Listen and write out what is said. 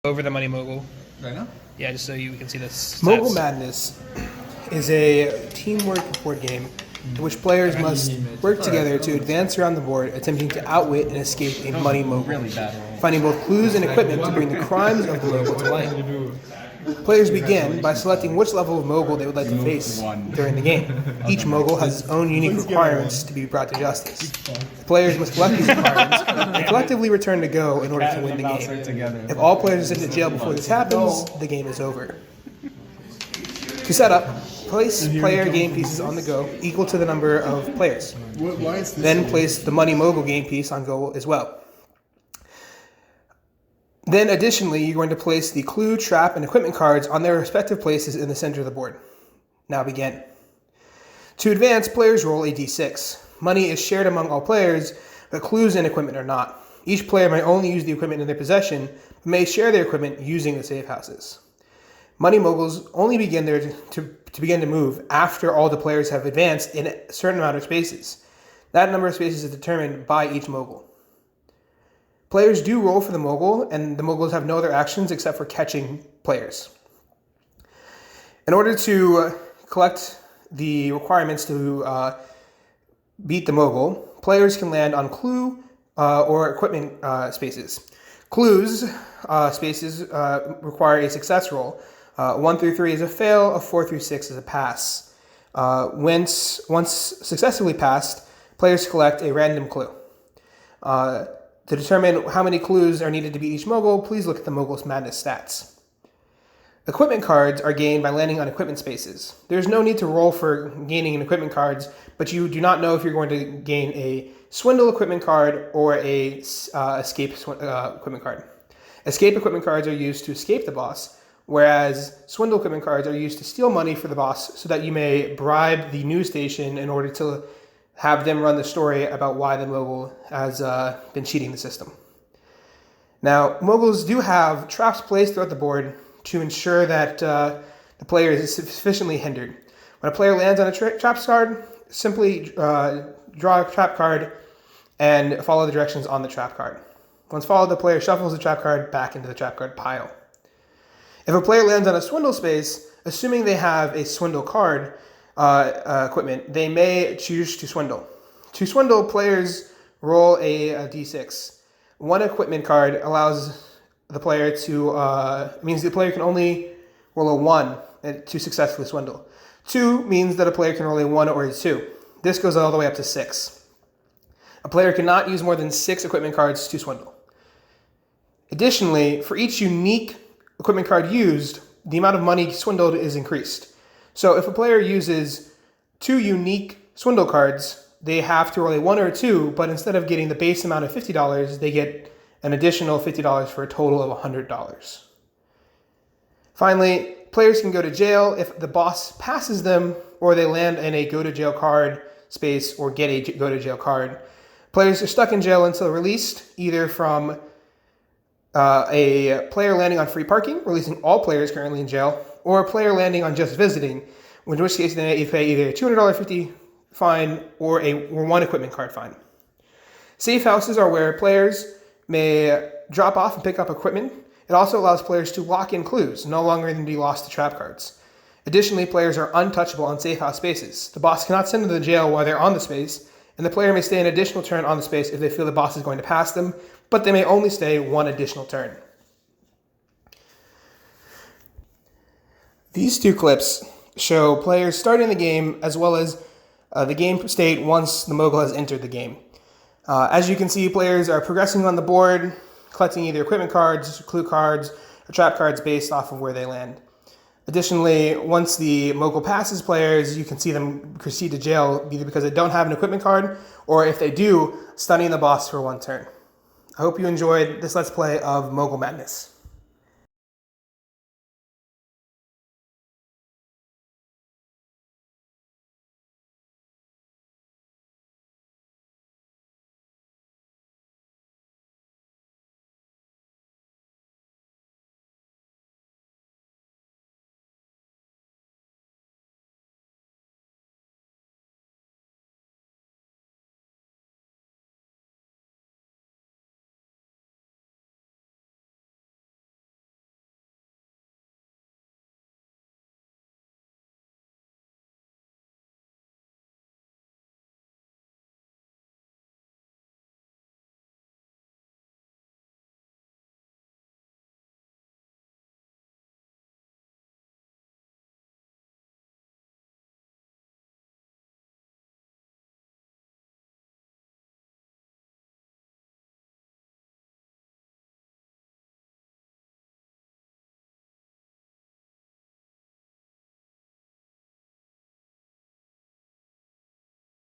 Over the Money Mogul. Right now? Yeah, just so you can see this. Mogul Madness is a teamwork board game in which players must work together to advance around the board, attempting to outwit and escape a money mogul, finding both clues and equipment to bring the crimes of the mogul to light. Players begin by selecting which level of mogul they would like to face during the game. Each mogul has its own unique requirements to be brought to justice. The players must collect these requirements and collectively return to go in order to win the game. If all players are sent to jail before this happens, the game is over. To set up, place player game pieces on the go equal to the number of players. Then place the money mogul game piece on go as well. Then additionally, you're going to place the clue, trap, and equipment cards on their respective places in the center of the board. Now begin. To advance, players roll a d6. Money is shared among all players, but clues and equipment are not. Each player may only use the equipment in their possession, but may share their equipment using the safe houses. Money moguls only begin to begin to move after all the players have advanced in a certain amount of spaces. That number of spaces is determined by each mogul. Players do roll for the mogul, and the moguls have no other actions except for catching players. In order to collect the requirements to beat the mogul, players can land on clue or equipment spaces. Clues spaces require a success roll. 1 through 3 is a fail, 4 through 6 is a pass. Once successfully passed, players collect a random clue. To determine how many clues are needed to beat each mogul, please look at the Mogul Madness stats. Equipment cards are gained by landing on equipment spaces. There's no need to roll for gaining an equipment cards, but you do not know if you're going to gain a swindle equipment card or a escape equipment card. Escape equipment cards are used to escape the boss, whereas swindle equipment cards are used to steal money for the boss so that you may bribe the news station in order to have them run the story about why the mogul has been cheating the system. Now, moguls do have traps placed throughout the board to ensure that the player is sufficiently hindered. When a player lands on a traps card, simply draw a trap card and follow the directions on the trap card. Once followed, the player shuffles the trap card back into the trap card pile. If a player lands on a swindle space, assuming they have a swindle card, equipment, they may choose to swindle. To swindle, players roll a d6. One equipment card allows the player to, means the player can only roll a 1 to successfully swindle. 2 means that a player can roll a 1 or a 2. This goes all the way up to 6. A player cannot use more than 6 equipment cards to swindle. Additionally, for each unique equipment card used, the amount of money swindled is increased. So if a player uses 2 unique swindle cards, they have to roll a 1 or a 2, but instead of getting the base amount of $50, they get an additional $50 for a total of $100. Finally, players can go to jail if the boss passes them or they land in a go to jail card space or get a go to jail card. Players are stuck in jail until released, either from a player landing on free parking, releasing all players currently in jail, or a player landing on just visiting, in which case they may pay either a $200 $50 fine or one equipment card fine. Safe houses are where players may drop off and pick up equipment. It also allows players to lock in clues, no longer than be lost to trap cards. Additionally, players are untouchable on safe house spaces. The boss cannot send them to the jail while they're on the space, and the player may stay an additional turn on the space if they feel the boss is going to pass them, but they may only stay 1 additional turn. These 2 clips show players starting the game as well as the game state once the mogul has entered the game. As you can see, players are progressing on the board, collecting either equipment cards, clue cards, or trap cards based off of where they land. Additionally, once the mogul passes players, you can see them proceed to jail either because they don't have an equipment card or if they do, stunning the boss for 1 turn. I hope you enjoyed this Let's Play of Mogul Madness.